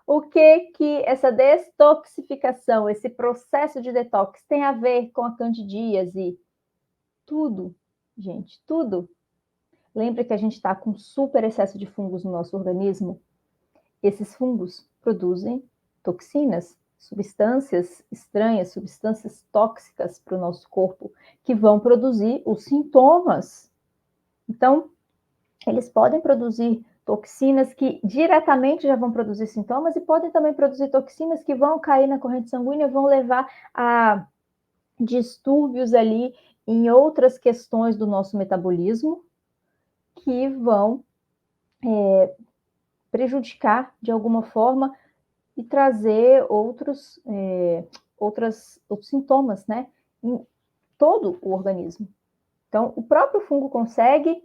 O que que essa detoxificação, esse processo de detox tem a ver com a candidíase? Tudo, gente, tudo. Lembra que a gente está com super excesso de fungos no nosso organismo? Esses fungos produzem toxinas, substâncias estranhas, substâncias tóxicas para o nosso corpo, que vão produzir os sintomas. Então, eles podem produzir toxinas que diretamente já vão produzir sintomas e podem também produzir toxinas que vão cair na corrente sanguínea, vão levar a distúrbios ali em outras questões do nosso metabolismo, que vão prejudicar de alguma forma e trazer outros sintomas, né, em todo o organismo. Então, o próprio fungo consegue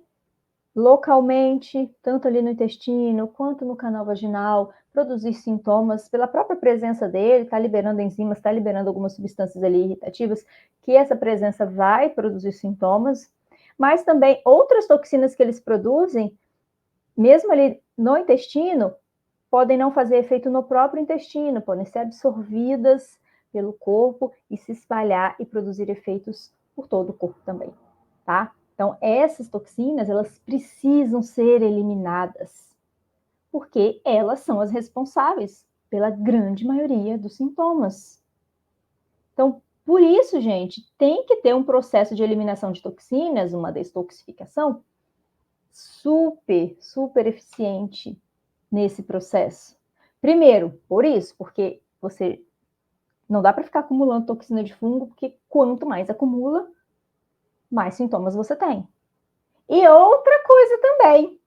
localmente, tanto ali no intestino quanto no canal vaginal, produzir sintomas pela própria presença dele, está liberando enzimas, está liberando algumas substâncias ali irritativas, que essa presença vai produzir sintomas, mas também outras toxinas que eles produzem, mesmo ali no intestino, podem não fazer efeito no próprio intestino, podem ser absorvidas pelo corpo e se espalhar e produzir efeitos por todo o corpo também, tá? Então, essas toxinas, elas precisam ser eliminadas, porque elas são as responsáveis pela grande maioria dos sintomas. Então, por isso, gente, tem que ter um processo de eliminação de toxinas, uma detoxificação, super eficiente nesse processo. Primeiro, por isso, porque você não dá para ficar acumulando toxina de fungo, porque quanto mais acumula, mais sintomas você tem. E outra coisa também,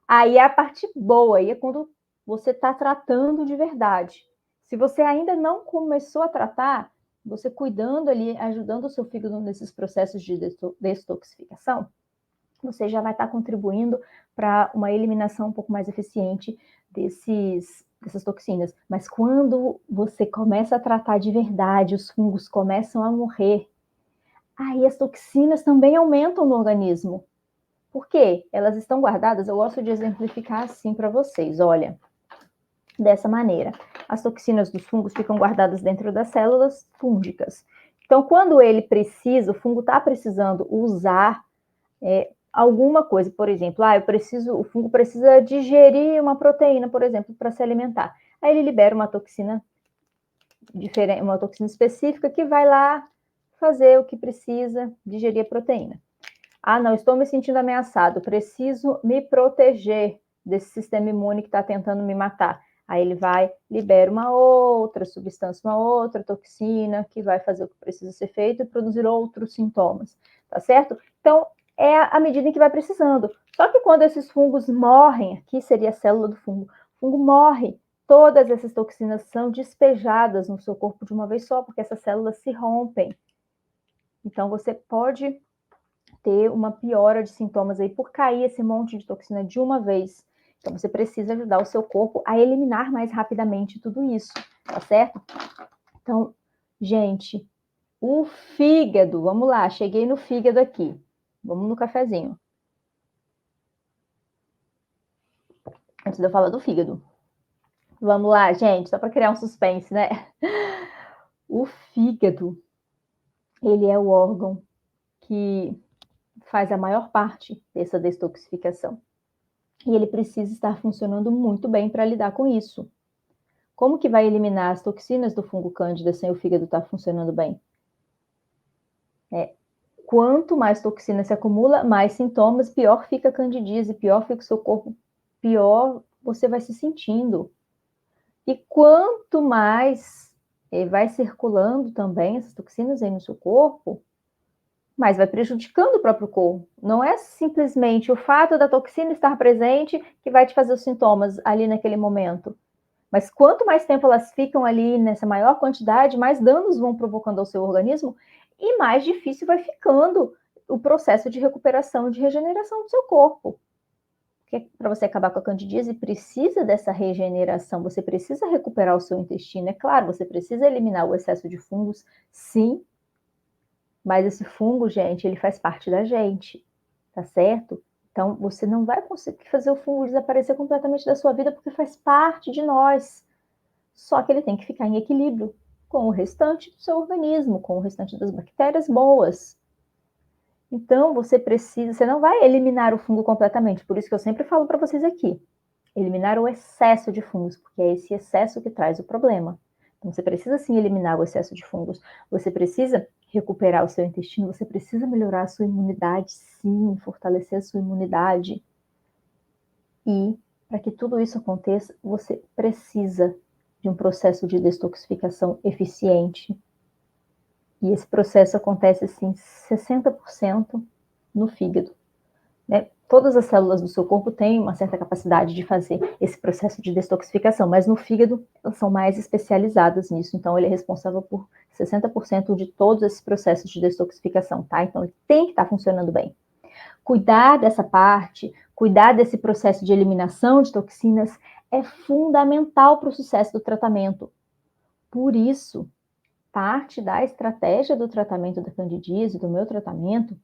aí é a parte boa, aí é quando você está tratando de verdade. Se você ainda não começou a tratar, você cuidando ali, ajudando o seu fígado nesses processos de detoxificação, você já vai estar contribuindo para uma eliminação um pouco mais eficiente dessas toxinas. Mas quando você começa a tratar de verdade, os fungos começam a morrer, aí as toxinas também aumentam no organismo. Por quê? Elas estão guardadas, eu gosto de exemplificar assim para vocês, olha, dessa maneira. As toxinas dos fungos ficam guardadas dentro das células fúngicas. Então, quando ele precisa, o fungo está precisando usar alguma coisa, por exemplo, o fungo precisa digerir uma proteína, por exemplo, para se alimentar. Aí ele libera uma toxina diferente, uma toxina específica que vai lá fazer o que precisa, digerir a proteína. Ah, não, estou me sentindo ameaçado, preciso me proteger desse sistema imune que está tentando me matar. Aí ele vai, libera uma outra substância, uma outra toxina que vai fazer o que precisa ser feito e produzir outros sintomas, tá certo? Então, é à medida em que vai precisando. Só que quando esses fungos morrem, aqui seria a célula do fungo, o fungo morre, todas essas toxinas são despejadas no seu corpo de uma vez só, porque essas células se rompem. Então, você pode ter uma piora de sintomas aí por cair esse monte de toxina de uma vez. Então, você precisa ajudar o seu corpo a eliminar mais rapidamente tudo isso, tá certo? Então, gente, o fígado, vamos lá, cheguei no fígado aqui. Vamos no cafezinho. Antes de eu falar do fígado. Vamos lá, gente, só para criar um suspense, né? O fígado, ele é o órgão que faz a maior parte dessa detoxificação. E ele precisa estar funcionando muito bem para lidar com isso. Como que vai eliminar as toxinas do fungo cândida sem o fígado estar funcionando bem? Quanto mais toxina se acumula, mais sintomas, pior fica a candidíase, pior fica o seu corpo, pior você vai se sentindo. E quanto mais vai circulando também essas toxinas aí no seu corpo, mais vai prejudicando o próprio corpo. Não é simplesmente o fato da toxina estar presente que vai te fazer os sintomas ali naquele momento. Mas quanto mais tempo elas ficam ali nessa maior quantidade, mais danos vão provocando ao seu organismo e mais difícil vai ficando o processo de recuperação e de regeneração do seu corpo. Porque para você acabar com a candidíase, precisa dessa regeneração, você precisa recuperar o seu intestino. É claro, você precisa eliminar o excesso de fungos, sim, mas esse fungo, gente, ele faz parte da gente, tá certo? Então, você não vai conseguir fazer o fungo desaparecer completamente da sua vida, porque faz parte de nós. Só que ele tem que ficar em equilíbrio com o restante do seu organismo, com o restante das bactérias boas. Então, você não vai eliminar o fungo completamente, por isso que eu sempre falo para vocês aqui, eliminar o excesso de fungos, porque é esse excesso que traz o problema. Então, você precisa sim eliminar o excesso de fungos, você precisa recuperar o seu intestino, você precisa melhorar a sua imunidade, sim, fortalecer a sua imunidade. E, para que tudo isso aconteça, você precisa de um processo de detoxificação eficiente. E esse processo acontece, assim, 60% no fígado. Né? Todas as células do seu corpo têm uma certa capacidade de fazer esse processo de detoxificação, mas no fígado elas são mais especializadas nisso, então ele é responsável por 60% de todos esses processos de detoxificação, tá? Então ele tem que estar funcionando bem. Cuidar dessa parte, cuidar desse processo de eliminação de toxinas é fundamental para o sucesso do tratamento. Por isso, parte da estratégia do tratamento da candidíase, do meu tratamento,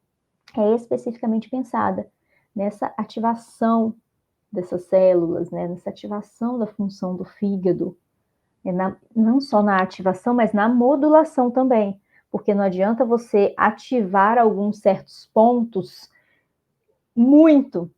é especificamente pensada nessa ativação dessas células, né, nessa ativação da função do fígado, não só na ativação, mas na modulação também, porque não adianta você ativar alguns certos pontos muito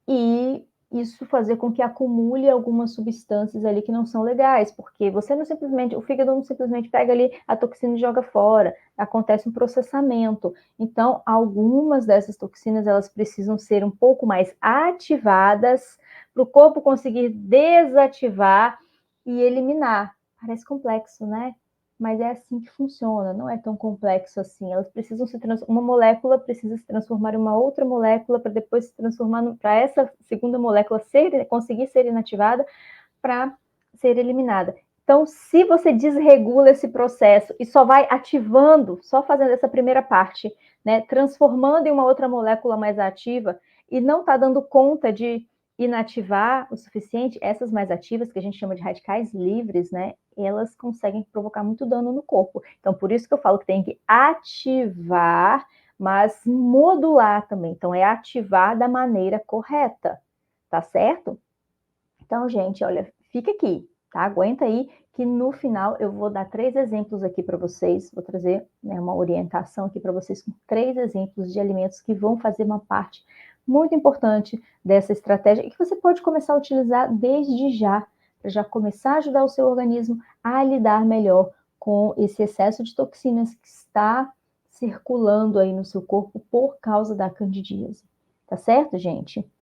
e isso fazer com que acumule algumas substâncias ali que não são legais, porque você não simplesmente, o fígado não simplesmente pega ali a toxina e joga fora, acontece um processamento. Então, algumas dessas toxinas, elas precisam ser um pouco mais ativadas para o corpo conseguir desativar e eliminar. Parece complexo, né? Mas é assim que funciona, não é tão complexo assim. Elas precisam uma molécula precisa se transformar em uma outra molécula para depois se transformar para essa segunda molécula conseguir ser inativada para ser eliminada. Então, se você desregula esse processo e só vai ativando, só fazendo essa primeira parte, né, transformando em uma outra molécula mais ativa e não está dando conta de inativar o suficiente, essas mais ativas, que a gente chama de radicais livres, né, elas conseguem provocar muito dano no corpo. Então, por isso que eu falo que tem que ativar, mas modular também. Então, é ativar da maneira correta, tá certo? Então, gente, olha, fica aqui, tá? Aguenta aí, que no final eu vou dar 3 exemplos aqui para vocês, vou trazer, né, uma orientação aqui para vocês com 3 exemplos de alimentos que vão fazer uma parte muito importante dessa estratégia e que você pode começar a utilizar desde já, para já começar a ajudar o seu organismo a lidar melhor com esse excesso de toxinas que está circulando aí no seu corpo por causa da candidíase. Tá certo, gente?